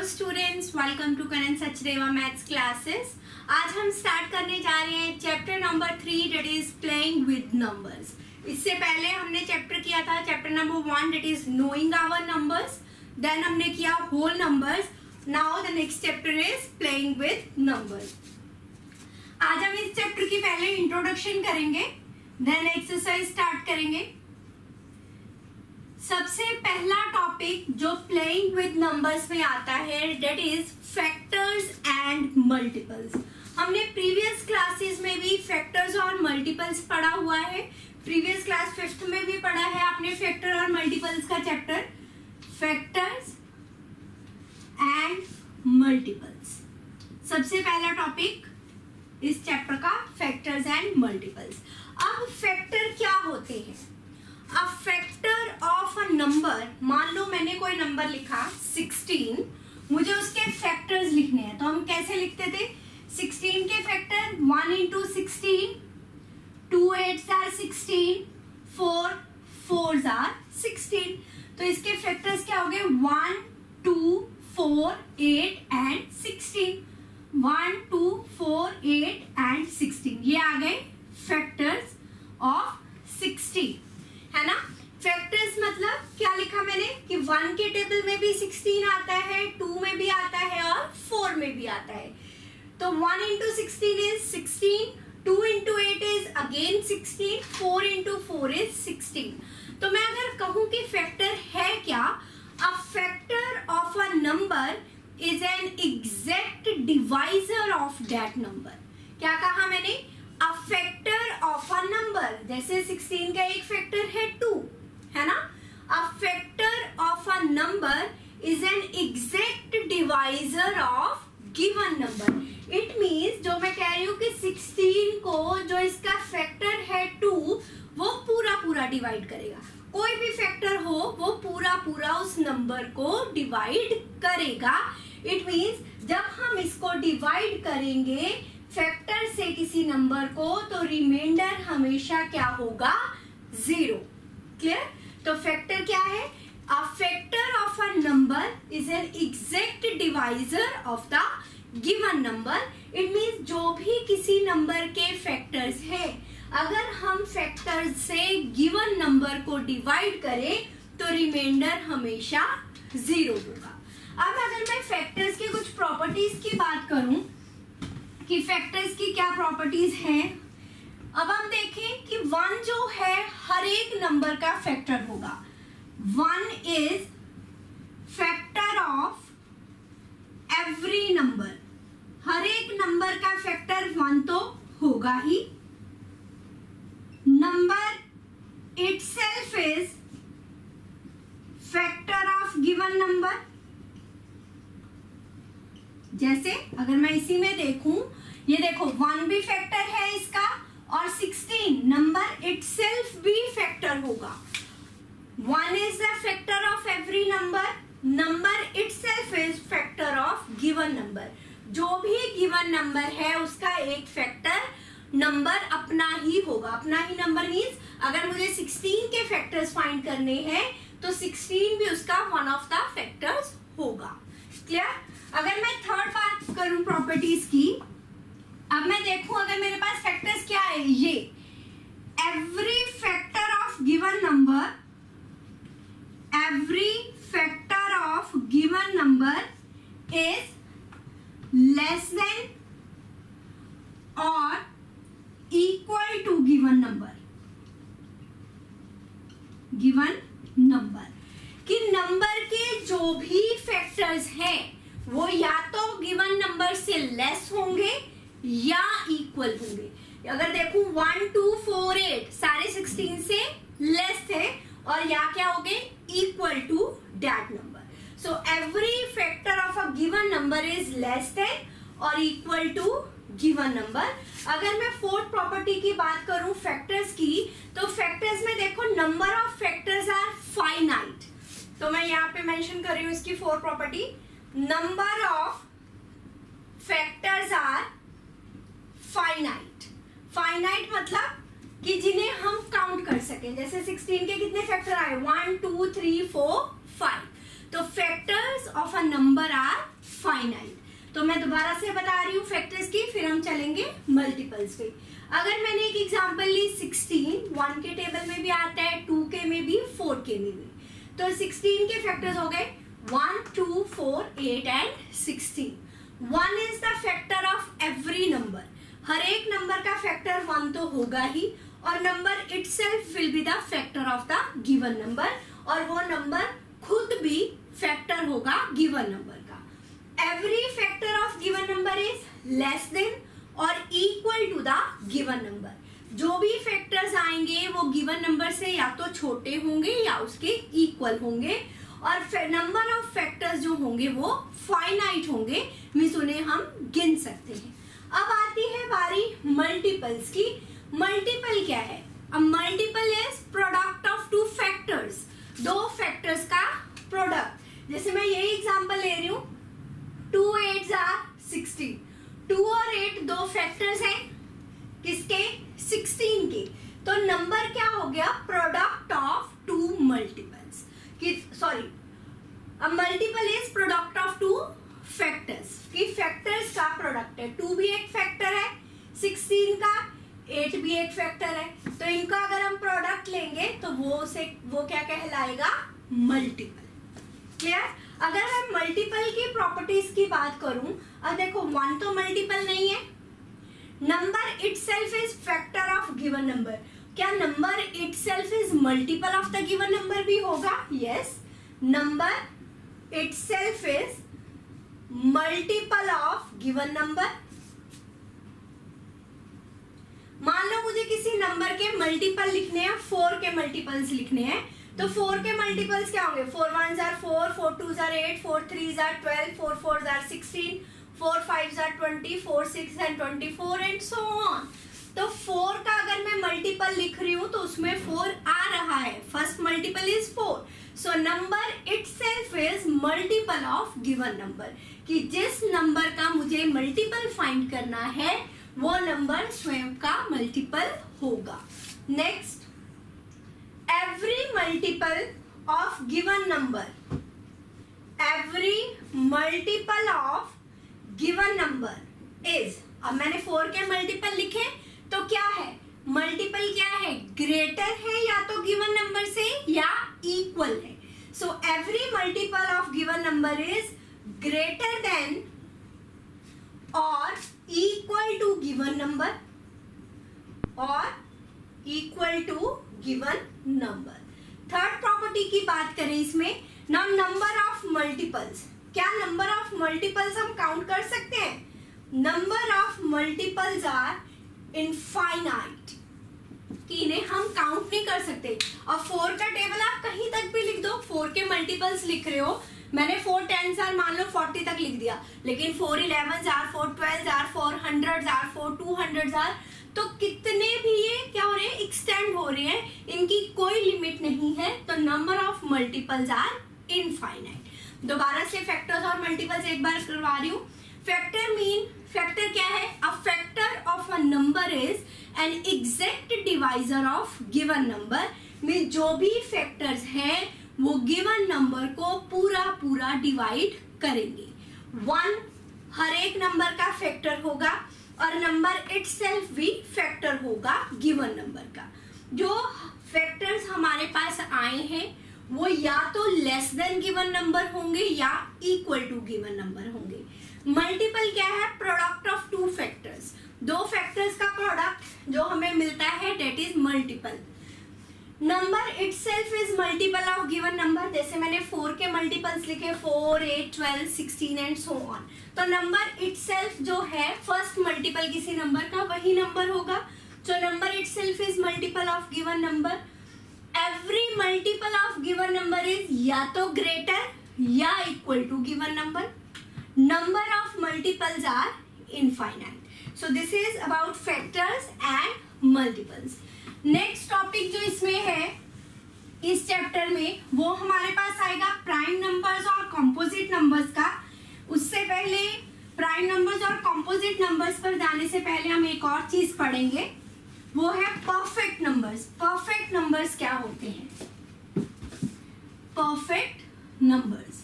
Students, welcome to Karan Sachdeva maths classes. आज हम start करने जा रहे हैं chapter number 3 that is playing with numbers. इससे पहले हमने चैप्टर किया था chapter number 1 that is knowing our numbers, then हमने किया whole numbers. Now the next chapter is playing with numbers. आज हम इस चैप्टर की पहले इंट्रोडक्शन करेंगे, देन एक्सरसाइज स्टार्ट करेंगे। सबसे पहला टॉपिक जो प्लेइंग विद नंबर्स में आता है that is factors and multiples. हमने प्रीवियस क्लासेस में भी फैक्टर्स और मल्टीपल्स पढ़ा हुआ है। प्रीवियस क्लास 5th में भी पढ़ा है आपने फैक्टर और मल्टीपल्स का चैप्टर, फैक्टर्स एंड मल्टीपल्स। सबसे पहला टॉपिक इस चैप्टर का फैक्टर्स एंड मल्टीपल्स। अब फैक्टर क्या होते हैं? A factor of a number, मान लो मैंने कोई नंबर लिखा 16, मुझे उसके फैक्टर्स लिखने हैं, तो हम कैसे लिखते थे? 16 के factor 1 into 16, 2 8s are 16, 4 4s are 16। तो इसके फैक्टर्स क्या हो गए? 1 2 4 8 and 16। 1 2 4 8 and 16 ये आ गए फैक्टर्स ऑफ 16, है ना। फैक्टर्स मतलब क्या लिखा मैंने कि 1 के टेबल में भी 16 आता है, 2 में भी आता है और 4 में भी आता है। तो 1 into 16 is 16, 2 into 8 is again 16, 4 into 4 is 16। तो मैं अगर कहूं कि फैक्टर है क्या? A factor of a number is an exact divisor of that number. क्या कहा मैंने? A factor of a number, जैसे 16 का एक फैक्टर है 2, है ना। A factor of a number is an exact divisor of given number. It means जो मैं कह रही हूँ कि 16 को जो इसका फैक्टर है 2 वो पूरा पूरा डिवाइड करेगा। कोई भी फैक्टर हो वो पूरा पूरा उस नंबर को डिवाइड करेगा। इट मीन्स जब हम इसको डिवाइड करेंगे फैक्टर से किसी नंबर को तो रिमाइंडर हमेशा क्या होगा? 0। क्लियर? तो फैक्टर क्या है? A factor of a number is an exact divisor of the given number. It means जो भी किसी नंबर के फैक्टर्स हैं, अगर हम फैक्टर से गिवन नंबर को डिवाइड करें तो रिमाइंडर हमेशा 0 होगा। अब अगर मैं फैक्टर्स के कुछ प्रॉपर्टीज की बात करूं कि फैक्टर्स की क्या प्रॉपर्टीज हैं, अब हम देखें कि 1 जो है हर एक नंबर का फैक्टर होगा। 1 is factor of every number. हर एक नंबर का फैक्टर 1 तो होगा ही। Number itself is factor of given number. जैसे अगर मैं इसी में देखूं, ये देखो 1 भी फैक्टर है इसका और 16 नंबर इटसेल्फ भी फैक्टर होगा। 1 is the factor of every number, number itself is factor of given number. जो भी गिवन नंबर है उसका एक फैक्टर नंबर अपना ही होगा। अपना ही नंबर मीन्स अगर मुझे 16 के फैक्टर्स फाइंड करने हैं तो 16 भी उसका वन ऑफ द फैक्टर्स होगा। क्लियर? अगर मैं थर्ड बात करूं प्रॉपर्टीज की, अब मैं देखूं अगर मेरे पास फैक्टर्स क्या है, ये every factor of given number, every factor of given number is less than और equal to given number. Given number कि नंबर के जो भी फैक्टर्स हैं वो या तो गिवन नंबर से लेस होंगे या इक्वल होंगे। अगर देखूं 1 2 4 8 सारे 16 से लेस थे और या क्या हो गए? Equal to that number. So every factor of a given number is less than और इक्वल टू गिवन नंबर। अगर मैं फोर्थ प्रॉपर्टी की बात करूं फैक्टर्स की, तो फैक्टर्स में देखो number of factors are finite. तो मैं यहाँ पे मेंशन कर रही हूँ इसकी fourth property, number of factors are finite. Finite मतलब कि जिन्हें हम काउंट कर सकें। जैसे 16 के कितने फैक्टर आए? 1 2 3 4 5। तो factors of a number are finite. तो मैं दोबारा से बता रही हूँ फैक्टर्स की, फिर हम चलेंगे मल्टीपल्स पे। अगर मैंने एक एग्जांपल ली 16, 1 के टेबल में भी आता है, 2 के में भी, 4 के में भी। तो 16 के फैक्टर्स हो गए 1, 2, 4, 8 and 16। 1 is the factor of every number, हर एक नंबर का फैक्टर 1 तो होगा ही, और number itself will be the factor of the given number, और वो नंबर खुद भी फैक्टर होगा गिवन नंबर का। Every factor of given number is less than और equal to the given number. जो भी फैक्टर्स आएंगे वो गिवन नंबर से या तो छोटे होंगे या उसके इक्वल होंगे, और नंबर ऑफ फैक्टर्स जो होंगे वो फाइनाइट होंगे, मींस उन्हें हम गिन सकते हैं। अब आती है बारी मल्टीपल्स की। मल्टीपल क्या है? अ multiple is product of two factors, दो फैक्टर्स का प्रोडक्ट। जैसे मैं यही एग्जांपल ले रही हूँ, 2 8s are 16। 2 और 8 दो फैक्टर्स हैं किसके? 16 के। तो नंबर क्या हो गया? Product of two multiples. Sorry, a multiple is product of two factors, कि फैक्टर्स का प्रोडक्ट है। 2 भी एक फैक्टर है 16 का, 8 भी एक फैक्टर है, तो इनका अगर हम प्रोडक्ट लेंगे तो वो क्या कहलाएगा? मल्टीपल। क्लियर? अगर मैं मल्टीपल की प्रॉपर्टीज की बात करूं, अब देखो 1 तो मल्टीपल नहीं है, number itself is factor of given number. क्या number itself is multiple of the given number भी होगा? Yes, number itself is multiple of given number. मान लो मुझे किसी नंबर के मल्टीपल लिखने हैं, 4 के मल्टीपल्स लिखने हैं, तो 4 के मल्टीपल्स क्या होंगे? 4 1s are 4, 4 2s are 8, 4 3s are 12, 4 4s are 16, 4 5s are 20, 4 6 and 24 and so on। तो 4 का अगर मैं मल्टीपल लिख रही हूं तो उसमें 4 आ रहा है, first multiple is 4। So number itself is multiple of given number, कि जिस नंबर का मुझे मल्टीपल फाइंड करना है वो नंबर स्वयं का मल्टीपल होगा। Next, every multiple of given number, every multiple of given number is, अब मैंने 4 के मल्टीपल लिखे तो क्या है? मल्टीपल क्या है? ग्रेटर है या तो गिवन नंबर से या इक्वल है। So every multiple of given number is greater than और इक्वल टू गिवन नंबर, और equal to given number. Third property की बात करें इसमें, नाउ नंबर ऑफ मल्टीपल्स। क्या नंबर ऑफ मल्टीपल्स हम काउंट कर सकते हैं? Number of multiples are infinite, कि इन्हें हम काउंट नहीं कर सकते। और 4 का टेबल आप कहीं तक भी लिख दो, 4 के मल्टीपल्स लिख रहे हो, मैंने 4 10s are मान लो 40 तक लिख दिया, लेकिन 4 11s are 4 12s are 4 100s are 4 200s are, तो कितने भी ये क्या हो रहे हैं? एक्सटेंड हो रहे हैं, इनकी कोई लिमिट नहीं है। तो number of multiples are infinite. दोबारा से फैक्टर्स और मल्टीपल्स एक बार करवा रही हूँ। फैक्टर क्या है? A factor of a number is an exact divisor of given number, mean जो भी फैक्टर्स हैं वो गिवन नंबर को पूरा डिवाइड करेंगे। 1 हर एक नंबर का फैक्टर होगा, और नंबर इटसेल्फ भी फैक्टर होगा गिवन नंबर का। जो फैक्टर्स हमारे पास आए हैं वो या तो लेस देन गिवन नंबर होंगे या इक्वल टू गिवन नंबर होंगे। मल्टीपल क्या है? प्रोडक्ट ऑफ टू फैक्टर्स, दो फैक्टर्स का प्रोडक्ट जो हमें मिलता है, that is multiple. Number itself is multiple of given number. जैसे मैंने 4 के मल्टीपल्स लिखे, 4 8 12 16 एंड सो ऑन। तो नंबर इटसेल्फ जो है फर्स्ट मल्टीपल किसी नंबर का वही नंबर होगा। सो number itself is multiple of given number. Every multiple of given number is या तो ग्रेटर या equal to given number. Number of multiples are infinite. So this is about factors and multiples. Next topic जो इसमें है इस chapter में, वो हमारे पास आएगा प्राइम नंबर्स और कंपोजिट नंबर्स का। उससे पहले प्राइम नंबर्स और कंपोजिट नंबर्स पर जाने से पहले हम एक और चीज पढ़ेंगे, वो है परफेक्ट नंबर्स। परफेक्ट नंबर्स क्या होते हैं? Perfect numbers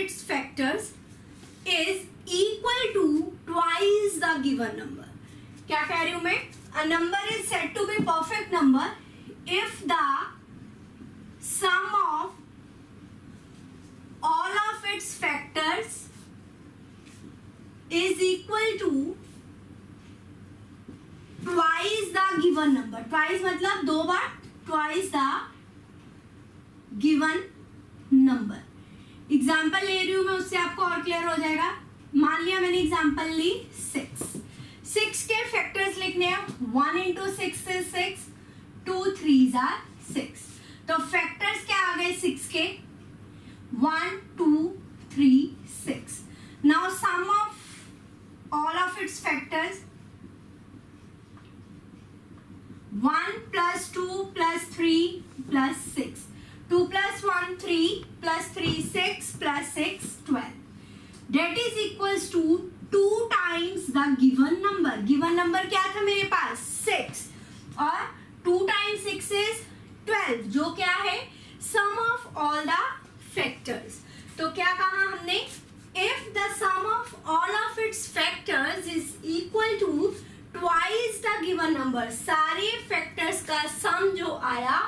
its factors is equal to twice the given number. क्या कह रही हूं मैं? A number is said to be perfect number if the sum of all of its factors is equal to twice the given number. Twice मतलब दो बार, twice the given number. Example ले रही हूं मैं, उससे आपको और क्लियर हो जाएगा. मान लिया मैंने एग्जाम्पल ली 6 के फैक्टर्स लिखने हैं. 1 into 6 is 6, 2 3s are 6. तो फैक्टर्स क्या आ गए 6 के? 1 2 3 6. Now sum of all of its factors 1 plus 2 plus 3 plus 6. 2 plus 1 3 plus 3 6 plus 6 12. That is equals to 2 times the given number. Given number क्या था मेरे पास? 6. और 2 times 6 is 12, जो क्या है? Sum of all the factors. तो क्या कहा हमने? If the sum of all of its factors is equal to twice the given number. सारे factors का sum जो आया,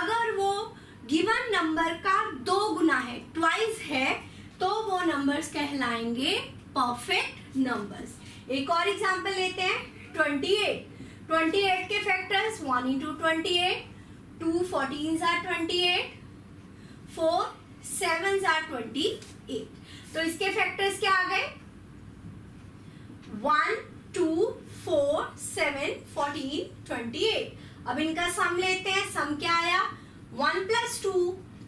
अगर वो गिवन नंबर का 2 गुना है, ट्वाइस है, तो वो नंबर्स कहलाएंगे परफेक्ट नंबर्स. एक और एग्जांपल लेते हैं. 28 के factors 1 into 28, 2 14s are 28, 4 7s are 28. तो इसके फैक्टर्स क्या आ गए? 1 2 4 7 14 28. अब इनका सम लेते हैं. सम क्या आया? 1 plus 2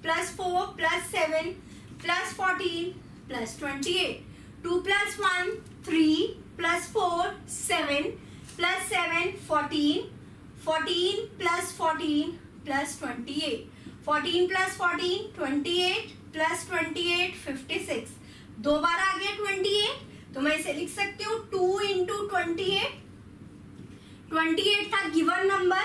plus 4 plus 7 plus 14 plus 28. 2 plus 1 3 plus 4 7 plus 7 14. 14 plus 14 plus 28. 14 plus 14 28 plus 28 56. दो बार आ गया 28, तो मैं इसे लिख सकती हूँ 2 into 28. 28 था given number.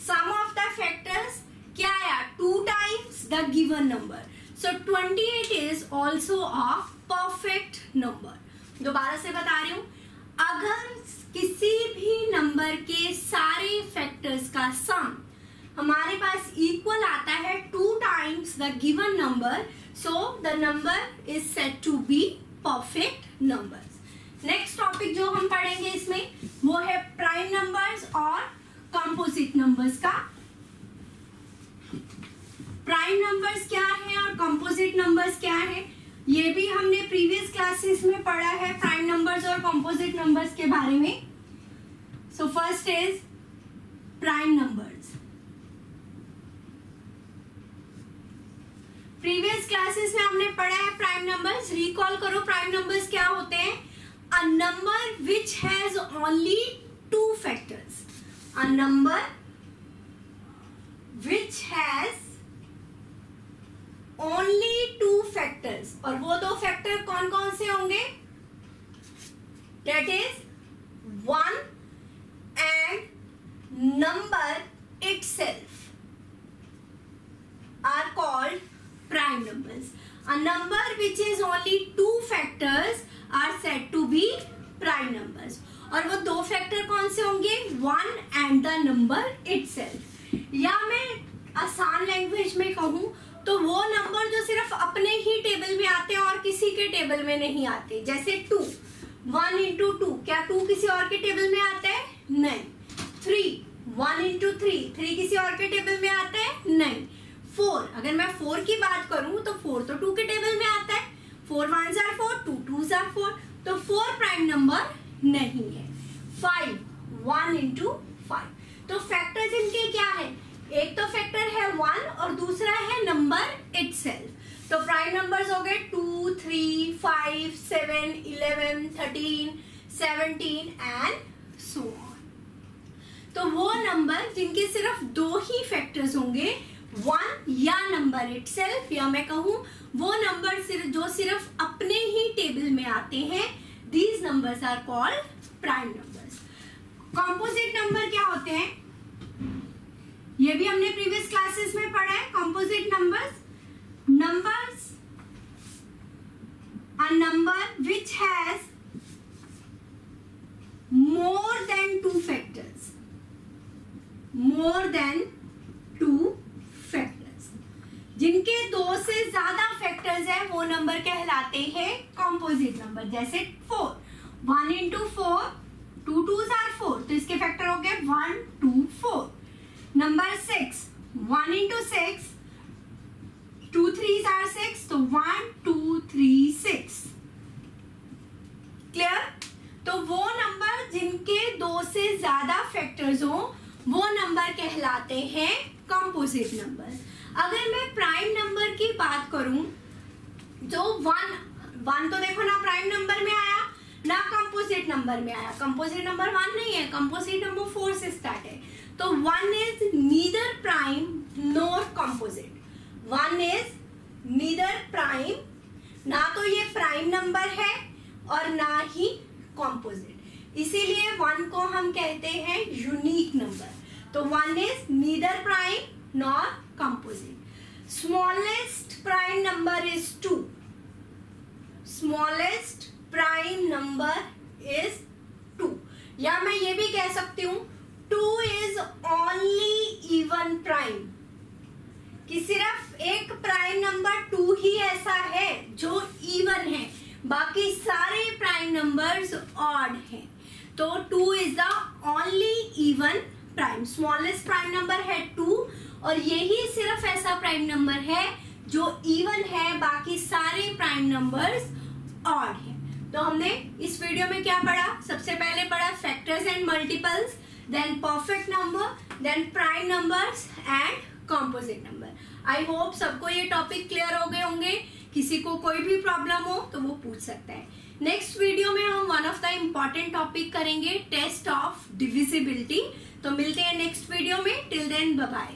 Sum of the factors क्या आया? 2 times the given number. So 28 is also a perfect number. दोबारा से बता रही हूँ, अगर किसी भी नंबर के सारे फैक्टर्स का सम हमारे पास इक्वल आता है 2 times the given number, so the number is said to be perfect numbers. Next topic जो हम पढ़ेंगे इसमें वो है प्राइम नंबर्स और कंपोजिट नंबर्स का. प्राइम नंबर्स क्या है और कंपोजिट नंबर्स क्या है, ये भी हमने प्रीवियस क्लासेस में पढ़ा है, प्राइम नंबर्स और कंपोजिट नंबर्स के बारे में. So first is prime numbers. Previous classes में हमने पढ़ा है प्राइम नंबर्स. रिकॉल करो प्राइम नंबर्स क्या होते हैं. A number which has only 2 factors. A number which has only 2 factors. और वो 2 फैक्टर कौन कौन से होंगे? That is 1 and number itself are called prime numbers. A number which is only 2 factors are said to be prime numbers. और वो 2 factor कौन से होंगे? 1 एंड द नंबर इटसेल्फ. या मैं आसान लैंग्वेज में कहूं तो वो नंबर जो सिर्फ अपने ही टेबल में आते हैं और किसी के टेबल में नहीं आते. जैसे 2, 1 into 2, क्या 2 किसी और के टेबल में आता है? नहीं. 3, 1 into 3, 3 किसी और के टेबल में आता है? नहीं. 4, अगर मैं 4 की बात करूं तो 4 तो 2 के टेबल में आता है. 4 1s are 4, 2 2s are 4. तो 4 प्राइम नंबर नहीं है. 5, 1 into 5. तो फैक्टर्स इनके क्या है? एक तो फैक्टर है 1 और दूसरा है नंबर इटसेल्फ. तो प्राइम नंबर्स हो गए 2 3 5 7 11 13 17 एंड सो ऑन. तो वो नंबर जिनके सिर्फ 2 ही फैक्टर्स होंगे, 1 या नंबर इटसेल्फ, या मैं कहूं वो नंबर जो सिर्फ अपने ही टेबल में आते हैं, these numbers are called prime numbers. Composite number क्या होते हैं ये भी हमने प्रीवियस क्लासेस में पढ़ा है. Composite numbers a number which has more than two factors. More than two factors. जिनके दो से ज्यादा फैक्टर्स है वो नंबर कहलाते हैं कॉम्पोजिट नंबर. जैसे 4, 1 into 4, 2 2s are 4, तो इसके फैक्टर हो गए 1 2 4. नंबर 6, 1 into 6, 2 3s are 6, तो 1 2 3 6. क्लियर? तो वो नंबर जिनके दो से ज्यादा फैक्टर्स हो वो नंबर कहलाते हैं कंपोजिट नंबर. अगर मैं प्राइम नंबर की बात करूं, जो 1 तो देखो ना प्राइम नंबर में आया ना कंपोजिट नंबर में आया. कंपोजिट नंबर 1 नहीं है, कंपोजिट नंबर 4 से स्टार्ट है. तो 1 is neither prime nor composite. 1 is neither prime, ना तो ये प्राइम नंबर है और ना ही कंपोजिट. इसीलिए 1 को हम कहते हैं यूनिक नंबर. तो 1 is neither prime nor composite. Smallest prime number is 2. Smallest prime number is 2. या मैं ये भी कह सकती हूं 2 इज ओनली इवन प्राइम, कि सिर्फ एक प्राइम नंबर 2 ही ऐसा है जो इवन है, बाकी सारे प्राइम नंबर्स ऑड हैं. तो 2 is the only even prime. Smallest prime number है 2 और यही सिर्फ ऐसा प्राइम नंबर है जो इवन है, बाकी सारे प्राइम नंबर्स ऑड हैं. तो हमने इस वीडियो में क्या पढ़ा? सबसे पहले पढ़ा factors and multiples, then perfect number, then prime numbers and composite number. I hope सबको ये टॉपिक क्लियर हो गए होंगे. किसी को कोई भी प्रॉब्लम हो तो वो पूछ सकता है. नेक्स्ट वीडियो में हम one of the important topic करेंगे, टेस्ट ऑफ डिविजिबिलिटी. तो मिलते हैं नेक्स्ट वीडियो में. Till then bye bye.